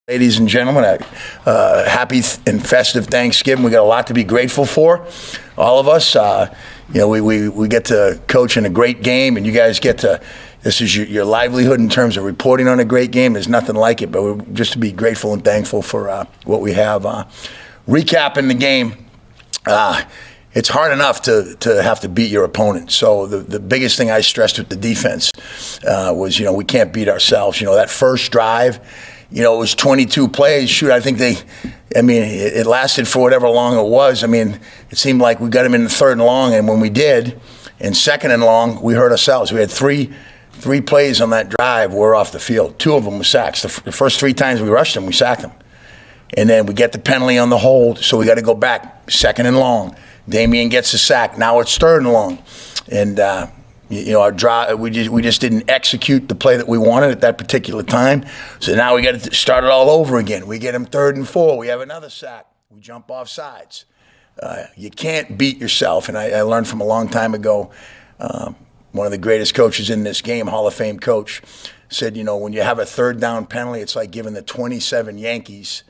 Ladies and gentlemen, happy and festive Thanksgiving. We got a lot to be grateful for, all of us. We get to coach in a great game, and you guys get to. This is your livelihood in terms of reporting on a great game. There's nothing like it, but we're just to be grateful and thankful for what we have. Recapping the game, it's hard enough to have to beat your opponent. So the biggest thing I stressed with the defense was, we can't beat ourselves. That first drive. It was 22 plays. Shoot, I think it lasted for whatever long it was. It seemed like we got him in the third and long, and when we did, in second and long, we hurt ourselves. We had three plays on that drive were off the field. Two of them were sacks. The first three times we rushed them, we sacked them. And then we get the penalty on the hold, so we got to go back, second and long. Damian gets a sack. Now it's third and long. And, our drive, we just didn't execute the play that we wanted at that particular time. So now we got to start it all over again. We get him 3rd and 4. We have another sack. We jump off sides. You can't beat yourself. And I learned from a long time ago, one of the greatest coaches in this game, Hall of Fame coach, said, when you have a third down penalty, it's like giving the 27 Yankees.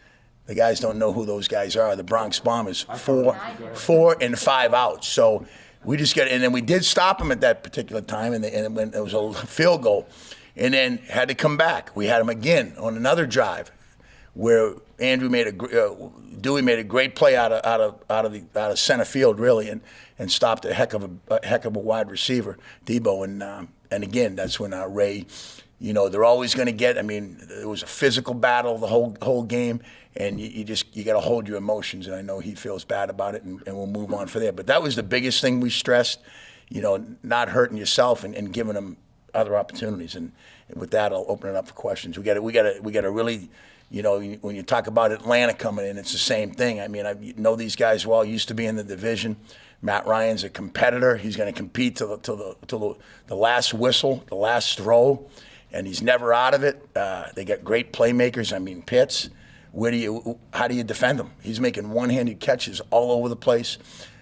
The guys don't know who those guys are. The Bronx Bombers, 4 and 5 outs. So we just and then we did stop them at that particular time, and when it was a field goal, and then had to come back. We had them again on another drive, where Dewey made a great play out of center field, really, and stopped a heck of a wide receiver, Debo, and again that's when Ray. They're always going to get. It was a physical battle the whole game, and you got to hold your emotions. And I know he feels bad about it, and we'll move on from there. But that was the biggest thing we stressed. Not hurting yourself and giving them other opportunities. And with that, I'll open it up for questions. We got to really. When you talk about Atlanta coming in, it's the same thing. I know these guys well. Used to be in the division. Matt Ryan's a competitor. He's going to compete till the last whistle, the last throw. And he's never out of it. They got great playmakers. Pitts, how do you defend him? He's making one-handed catches all over the place.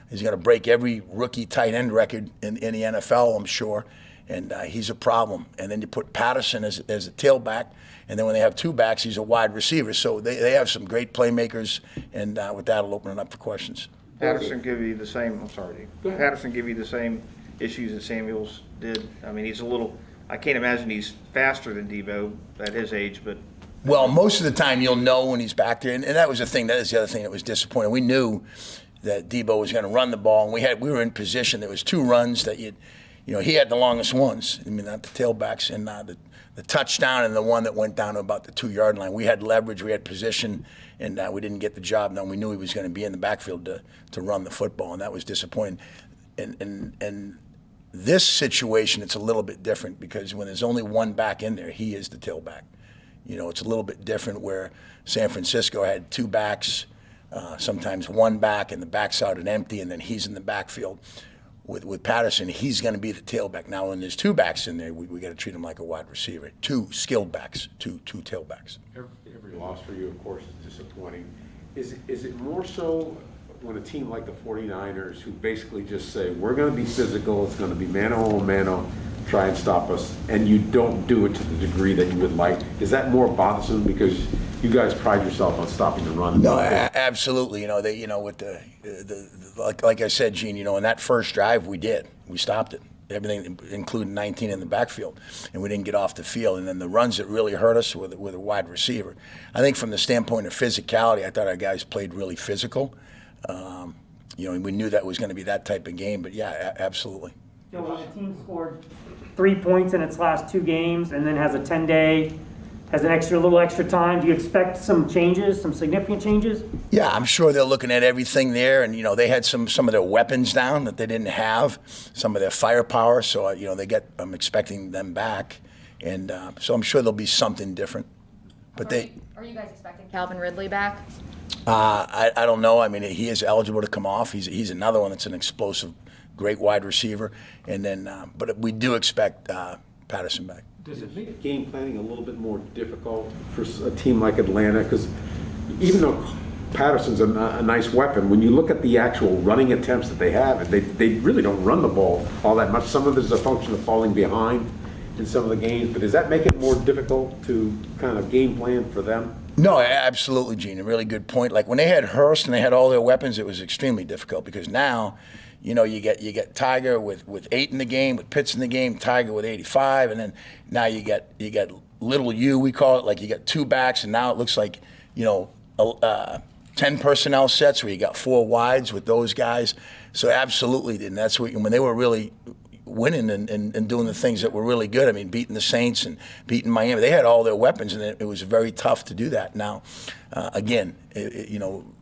He's going to break every rookie tight end record in the NFL, I'm sure. And he's a problem. And then you put Patterson as a tailback. And then when they have two backs, he's a wide receiver. So they have some great playmakers. And with that, I'll open it up for questions. Patterson give you the same. I'm sorry. Patterson give you the same issues that Samuels did. He's a little. I can't imagine he's faster than Debo at his age, but. Well, most of the time you'll know when he's back there, and that was the thing. That is the other thing that was disappointing. We knew that Debo was going to run the ball, and we were in position. There was two runs that he had the longest ones. Not the tailbacks, and the touchdown and the one that went down to about the 2-yard line. We had leverage, we had position, and we didn't get the job done. We knew he was going to be in the backfield to run the football, and that was disappointing. And this situation, it's a little bit different because when there's only one back in there, he is the tailback. It's a little bit different where San Francisco had two backs, sometimes one back, and the back's out and empty, and then he's in the backfield. With Patterson, he's going to be the tailback. Now, when there's two backs in there, we got to treat him like a wide receiver. Two skilled backs, two tailbacks. Every loss for you, of course, is disappointing. Is it more so when a team like the 49ers, who basically just say, we're going to be physical, it's going to be mano, try and stop us, and you don't do it to the degree that you would like? Is that more bothersome because you guys pride yourself on stopping the run? No, absolutely. With like I said, Gene, in that first drive we stopped it. Everything, including 19 in the backfield, and we didn't get off the field. And then the runs that really hurt us were a wide receiver. I think from the standpoint of physicality, I thought our guys played really physical. We knew that was going to be that type of game, but yeah, absolutely. When the team scored 3 points in its last 2 games and then has a 10-day, has a little extra time, do you expect some changes, some significant changes? Yeah, I'm sure they're looking at everything there, and they had some of their weapons down that they didn't have, some of their firepower. So I'm expecting them back, and so I'm sure there'll be something different. But are you guys expecting Calvin Ridley back? I don't know. He is eligible to come off. He's another one that's an explosive, great wide receiver, and then but we do expect Patterson back. Does it make game planning a little bit more difficult for a team like Atlanta? Because even though Patterson's a nice weapon, when you look at the actual running attempts that they have, they really don't run the ball all that much. Some of it is a function of falling behind in some of the games, but does that make it more difficult to kind of game plan for them? No, absolutely, Gene. A really good point. Like when they had Hurst and they had all their weapons, it was extremely difficult because now, you get Tiger with 8 in the game, with Pitts in the game, Tiger with 85, and then now you get little U, we call it. Like you got 2 backs, and now it looks like 10 personnel sets where you got 4 wides with those guys. So absolutely, and that's when they were really winning and doing the things that were really good. I mean, beating the Saints and beating Miami. They had all their weapons, and it was very tough to do that. Now, again,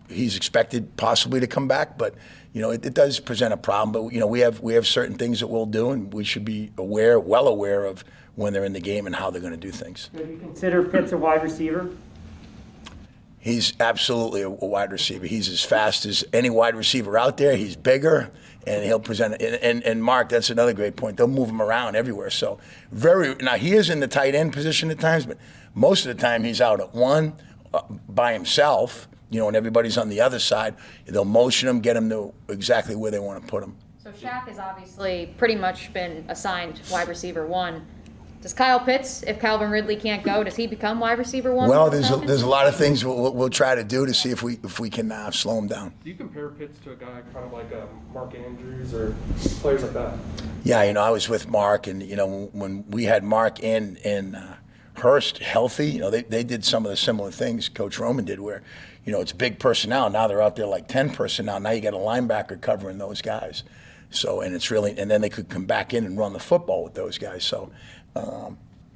he's expected possibly to come back, but it does present a problem. But we have certain things that we'll do, and we should be well aware of when they're in the game and how they're going to do things. Do you consider Pitts a wide receiver? He's absolutely a wide receiver. He's as fast as any wide receiver out there. He's bigger, and he'll present it. And Mark, that's another great point. They'll move him around everywhere. So now he is in the tight end position at times, but most of the time he's out at 1 by himself, and everybody's on the other side. They'll motion him, get him to exactly where they want to put him. So Shaq has obviously pretty much been assigned wide receiver 1. Does Kyle Pitts, if Calvin Ridley can't go, does he become wide receiver 1? Well, there's a lot of things we'll try to do to see if we can slow him down. Do you compare Pitts to a guy kind of like Mark Andrews or players like that? Yeah, I was with Mark, and when we had Mark and Hurst healthy, they did some of the similar things Coach Roman did, where it's big personnel. Now they're out there like 10 personnel. Now you got a linebacker covering those guys. So, and then they could come back in and run the football with those guys. So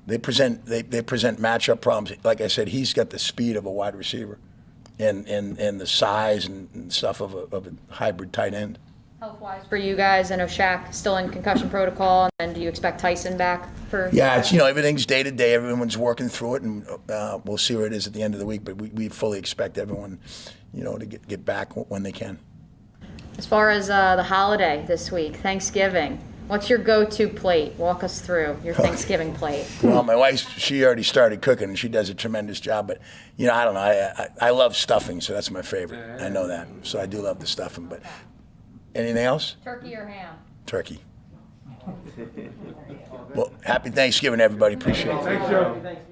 they present matchup problems. Like I said, he's got the speed of a wide receiver and the size and stuff of a hybrid tight end. Health-wise for you guys, I know Shaq still in concussion protocol, and then do you expect Tyson back for? Yeah, it's everything's day to day. Everyone's working through it, and we'll see where it is at the end of the week. But we fully expect everyone, to get back when they can. As far as the holiday this week, Thanksgiving, what's your go-to plate? Walk us through your Thanksgiving plate. Well, my wife, she already started cooking, and she does a tremendous job. But, I don't know. I love stuffing, so that's my favorite. I know that. So I do love the stuffing. But anything else? Turkey or ham? Turkey. Well, happy Thanksgiving, everybody. Appreciate it. Thanks, Joe. Thanks.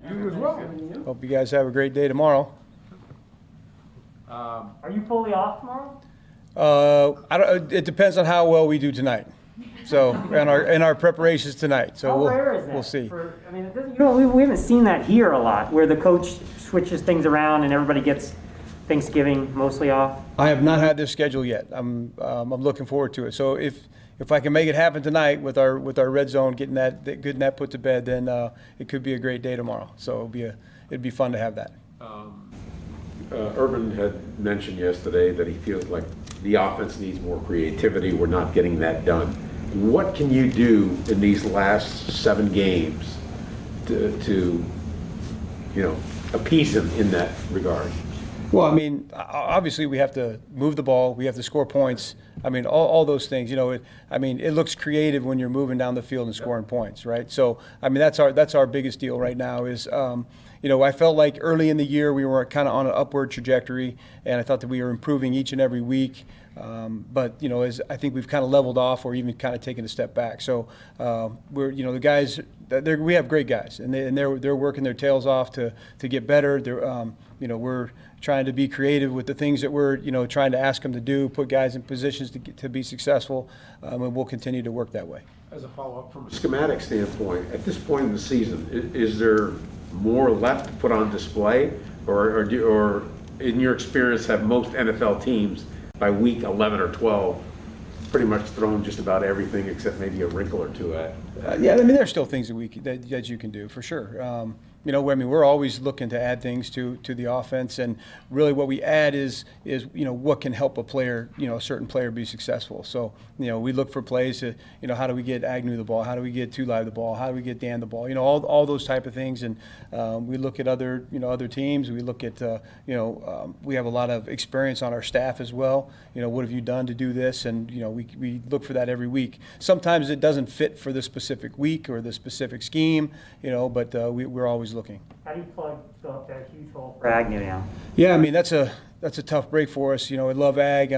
You as well. Hope you guys have a great day tomorrow. Are you fully off tomorrow? It depends on how well we do tonight. So, in our preparations tonight. So How rare is that? we'll see. I mean, it doesn't, we haven't seen that here a lot, where the coach switches things around and everybody gets Thanksgiving mostly off. I have not had this schedule yet. I'm looking forward to it. So if I can make it happen tonight with our red zone, getting that put to bed, then it could be a great day tomorrow. So it'd be fun to have that. Urban had mentioned yesterday that he feels like the offense needs more creativity. We're not getting that done. What can you do in these last 7 games to appease him in that regard? Well, I mean, obviously we have to move the ball. We have to score points. I mean, all those things. It looks creative when you're moving down the field and scoring points, right? So, I mean, that's our biggest deal right now is, I felt like early in the year we were kind of on an upward trajectory, and I thought that we were improving each and every week. But as I think we've kind of leveled off or even kind of taken a step back. So we're, the guys, we have great guys, and they're working their tails off to get better. They're, we're trying to be creative with the things that we're, trying to ask them to do, put guys in positions to be successful, and we'll continue to work that way. As a follow-up, from a schematic standpoint, at this point in the season, is there more left to put on display, or in your experience, have most NFL teams by week 11 or 12 pretty much thrown just about everything except maybe a wrinkle or two at? Yeah, I mean, there's still things that you can do for sure. We're always looking to add things to the offense, and really what we add is what can help a player, a certain player be successful. So, we look for plays to, how do we get Agnew the ball? How do we get Tulai the ball? How do we get Dan the ball? All those type of things. And we look at other teams. We look at, we have a lot of experience on our staff as well. What have you done to do this? And, we look for that every week. Sometimes it doesn't fit for the specific week or the specific scheme, but we're always looking. How do you plug that huge hole for Agnew now? Yeah, I mean, that's a tough break for us. I love Ag.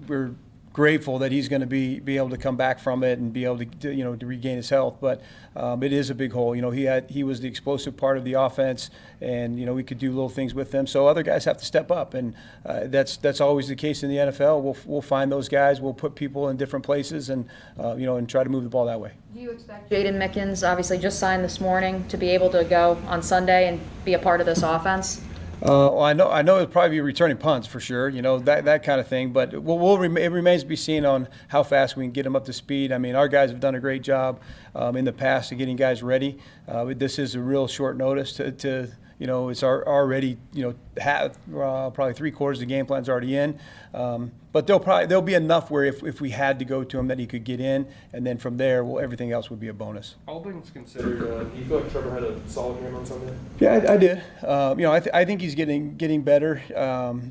We're grateful that he's going to be able to come back from it and be able to regain his health. But it is a big hole. He was the explosive part of the offense, and we could do little things with them. So other guys have to step up, and that's always the case in the NFL. We'll find those guys. We'll put people in different places, and and try to move the ball that way. Do you expect Jaden Mickens, obviously just signed this morning, to be able to go on Sunday and be a part of this offense? Well, I know it'll probably be returning punts for sure, that kind of thing. But it remains to be seen on how fast we can get them up to speed. I mean, our guys have done a great job in the past of getting guys ready. This is a real short notice to it's already, probably 3/4 of the game plan's already in. But there'll be enough where if we had to go to him that he could get in, and then from there, everything else would be a bonus. All things considered, do you feel like Trevor had a solid game on Sunday? Yeah, I did. I think he's getting better.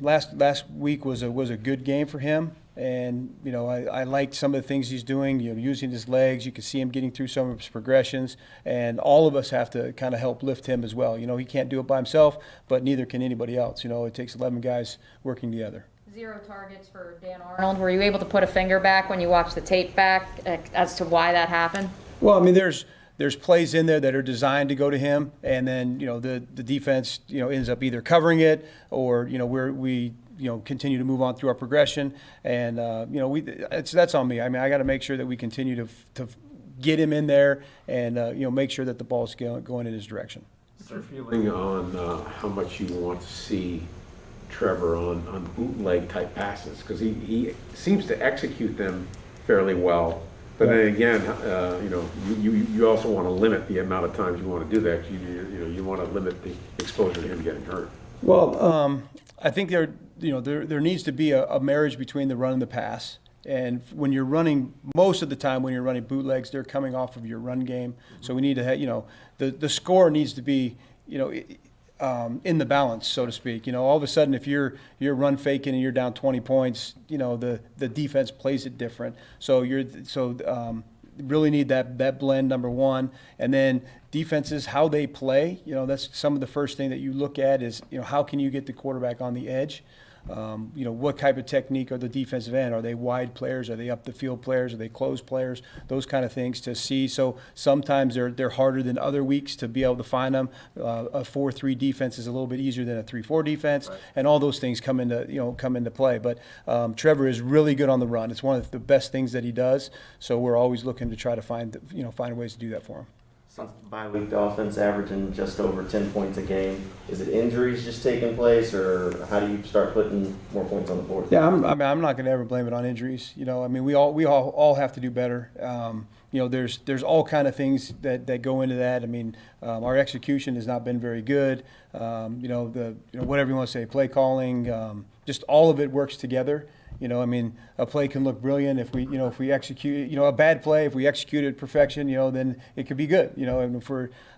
Last week was a good game for him. And, I liked some of the things he's doing, using his legs. You can see him getting through some of his progressions. And all of us have to kind of help lift him as well. He can't do it by himself, but neither can anybody else. It takes 11 guys working together. 0 targets for Dan Arnold. Were you able to put a finger back when you watched the tape back as to why that happened? Well, I mean, there's plays in there that are designed to go to him, and then, the defense, ends up either covering it or, we continue to move on through our progression. And, that's on me. I mean, I got to make sure that we continue to get him in there and, make sure that the ball's going in his direction. What's your feeling on how much you want to see Trevor on bootleg type passes? Because he seems to execute them fairly well. But then again, you also want to limit the amount of times you want to do that. You want to limit the exposure to him getting hurt. Well, I think there needs to be a marriage between the run and the pass. And when you're running, most of the time when you're running bootlegs, they're coming off of your run game. So we need to have, the score needs to be, in the balance, so to speak. All of a sudden, if you're run faking and you're down 20 points, the defense plays it different. So really need that blend, number one. And then defenses, how they play, that's some of the first thing that you look at is, how can you get the quarterback on the edge? what type of technique are the defensive end? Are they wide players? Are they up the field players? Are they close players? Those kind of things to see. So sometimes they're harder than other weeks to be able to find them. A 4-3 defense is a little bit easier than a 3-4 defense, and all those things come into play. But Trevor is really good on the run. It's one of the best things that he does. So we're always looking to try to find ways to do that for him. Since the bye week, the offense averaging just over 10 points a game. Is it injuries just taking place, or how do you start putting more points on the board? Yeah, I'm not going to ever blame it on injuries. We all have to do better. There's all kind of things that go into that. Our execution has not been very good. Whatever you want to say, play calling, just all of it works together. A play can look brilliant if we execute, a bad play, if we execute it perfection, then it could be good, and if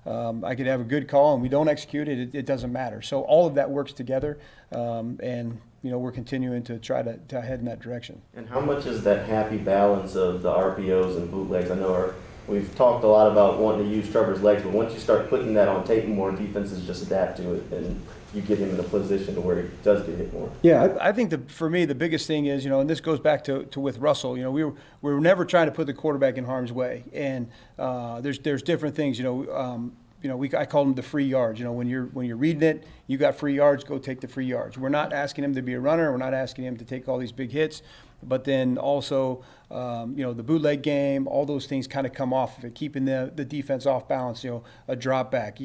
I could have a good call and we don't execute it, it doesn't matter. So all of that works together, and we're continuing to try to head in that direction. And how much is that happy balance of the RPOs and bootlegs? I know we've talked a lot about wanting to use Trevor's legs, but once you start putting that on tape more, defenses just adapt to it, and you get him in a position to where he does get hit more. Yeah, I think for me the biggest thing is, and this goes back to with Russell. We were never trying to put the quarterback in harm's way, and there's different things. I call them the free yards. When you're reading it, you got free yards, go take the free yards. We're not asking him to be a runner. We're not asking him to take all these big hits. But then also, the bootleg game, all those things kind of come off of it, keeping the defense off balance. A drop back.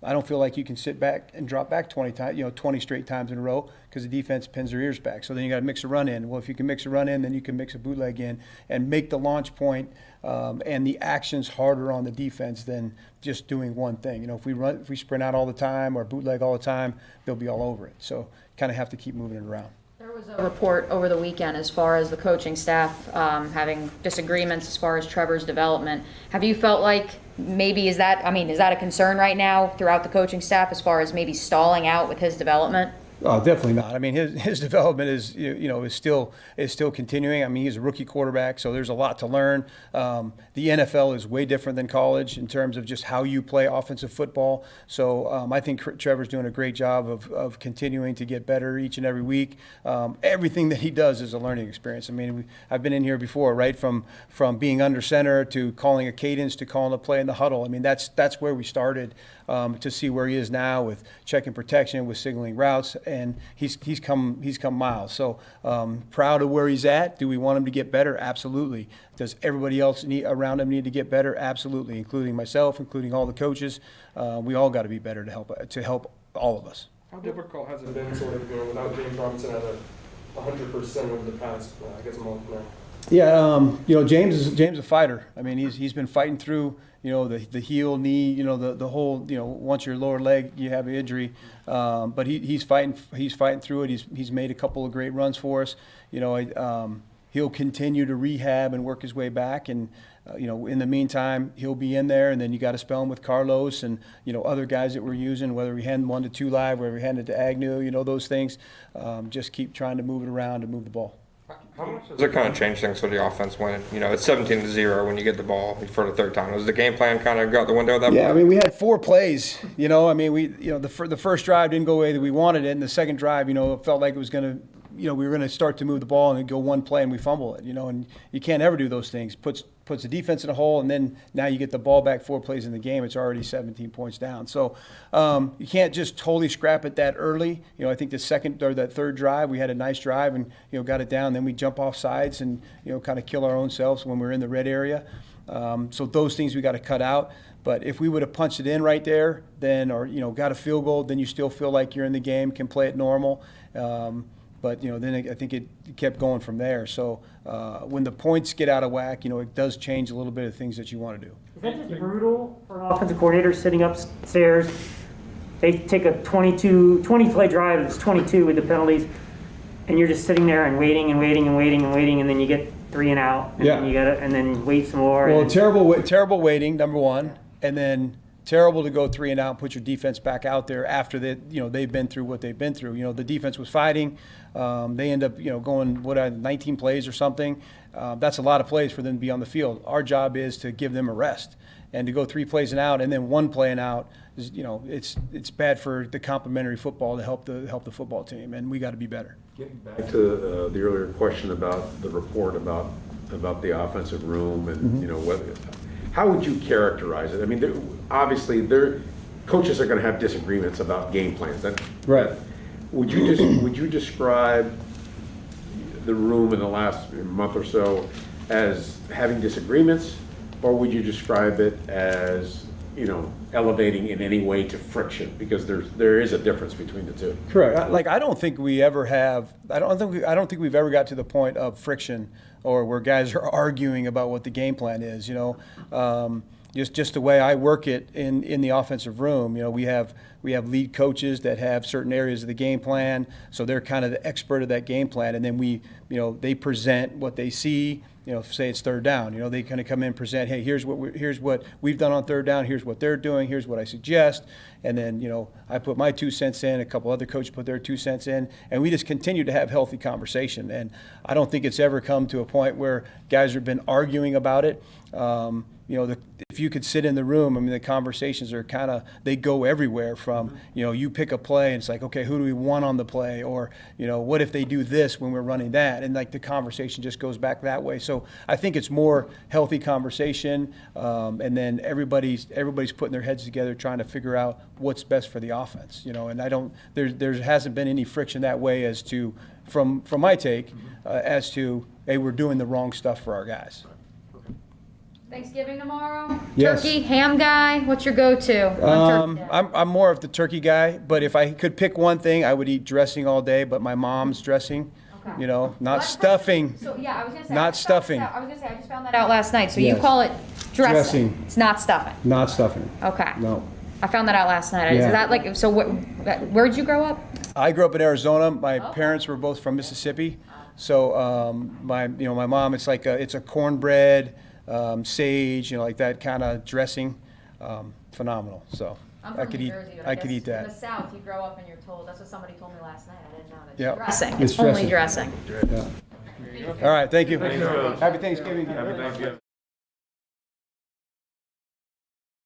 I don't feel like you can sit back and drop back 20 straight times in a row, because the defense pins their ears back. So then you got to mix a run in. Well, if you can mix a run in, then you can mix a bootleg in and make the launch point and the actions harder on the defense than just doing one thing. If we sprint out all the time or bootleg all the time, they'll be all over it. So kind of have to keep moving it around. There was a report over the weekend as far as the coaching staff having disagreements as far as Trevor's development. Have you felt like maybe is that a concern right now throughout the coaching staff as far as maybe stalling out with his development? Oh, definitely not. His development is still continuing. He's a rookie quarterback, so there's a lot to learn. The NFL is way different than college in terms of just how you play offensive football. So I think Trevor's doing a great job of continuing to get better each and every week. Everything that he does is a learning experience. I've been in here before, right? From being under center to calling a cadence to calling a play in the huddle. That's where we started. To see where he is now with checking protection, with signaling routes, and he's come miles. So proud of where he's at. Do we want him to get better? Absolutely. Does everybody else around him need to get better? Absolutely, including myself, including all the coaches. We all got to be better to help all of us. How difficult has it been sort of without James Robinson at 100% over the past, month now? Yeah, James is a fighter. He's been fighting through, the heel, knee, the whole, once your lower leg, you have an injury. But he's fighting through it. He's made a couple of great runs for us. He'll continue to rehab and work his way back. And, in the meantime, he'll be in there. And then you got to spell him with Carlos and, other guys that we're using, whether we hand 1 to 2 live, whether we hand it to Agnew, those things. Just keep trying to move it around and move the ball. How much does it kind of change things for the offense when, it's 17-0 when you get the ball for the third time? Was the game plan kind of go out the window at that point? Yeah, we had 4 plays, the first drive didn't go the way that we wanted it, and the second drive, it felt like it was going to, we were going to start to move the ball and it'd go one play and we fumble it, and you can't ever do those things. Puts the defense in a hole, and then now you get the ball back 4 plays in the game, it's already 17 points down. So you can't just totally scrap it that early. I think the second or that third drive, we had a nice drive and, got it down. Then we jump off sides and, kind of kill our own selves when we're in the red area. So those things we got to cut out. But if we would have punched it in right there, then, or, got a field goal, then you still feel like you're in the game, can play it normal. But, then I think it kept going from there. So when the points get out of whack, it does change a little bit of things that you want to do. Is that just brutal for an offensive coordinator sitting upstairs? They take a 20-play drive, it's 22 with the penalties, and you're just sitting there and waiting, and then you get 3 and out, and then you gotta, and then wait some more. Well, terrible waiting, number one, and then terrible to go 3 and out and put your defense back out there after they've been through what they've been through. The defense was fighting. They end up, going 19 plays or something. That's a lot of plays for them to be on the field. Our job is to give them a rest, and to go 3 plays and out and then 1 play and out is, it's bad for the complementary football to help the football team, and we got to be better. Getting back to the earlier question about the report about the offensive room and how would you characterize it? I mean, obviously, coaches are going to have disagreements about game plans. Right. Would you describe the room in the last month or so as having disagreements, or would you describe it as elevating in any way to friction? Because there is a difference between the two. Correct. I don't think we ever have. I don't think we've ever got to the point of friction or where guys are arguing about what the game plan is. Just the way I work it in the offensive room. We have lead coaches that have certain areas of the game plan, so they're kind of the expert of that game plan, and then they present what they see. Say it's 3rd down, they kind of come in and present, hey, here's what we've done on 3rd down, here's what they're doing, here's what I suggest, and then I put my 2 cents in, a couple other coaches put their 2 cents in, and we just continue to have healthy conversation. And I don't think it's ever come to a point where guys have been arguing about it. If you could sit in the room, I mean, the conversations are they go everywhere from, you pick a play and it's like, okay, who do we want on the play? Or, what if they do this when we're running that? And the conversation just goes back that way. So I think it's more healthy conversation. And then everybody's putting their heads together trying to figure out what's best for the offense, and there hasn't been any friction that way as to, from my take, as to, hey, we're doing the wrong stuff for our guys. Thanksgiving tomorrow? Yes. Turkey, ham guy? What's your go-to? on Turkey Day? I'm more of the turkey guy, but if I could pick one thing, I would eat dressing all day, but my mom's dressing, Okay. not What? stuffing. So, yeah, I was going to say. Not stuffing. I was going to say, I just found that out last night. So you Yes. call it dressing. Dressing. It's not stuffing. Not stuffing. Okay. No. I found that out last night. Yeah. Is that so where'd you grow up? I grew up in Arizona. My Okay. parents were both from Mississippi. So my mom, it's a cornbread, sage, like that kind of dressing. Phenomenal. So I'm I from could New eat. Jersey, but I could guess eat that. In the South, you grow up and you're told. That's what somebody told me last night. I didn't know that. Yep. Dressing. It's It's only dressing. dressing. Yeah. All right. Thank you. Happy Thanksgiving.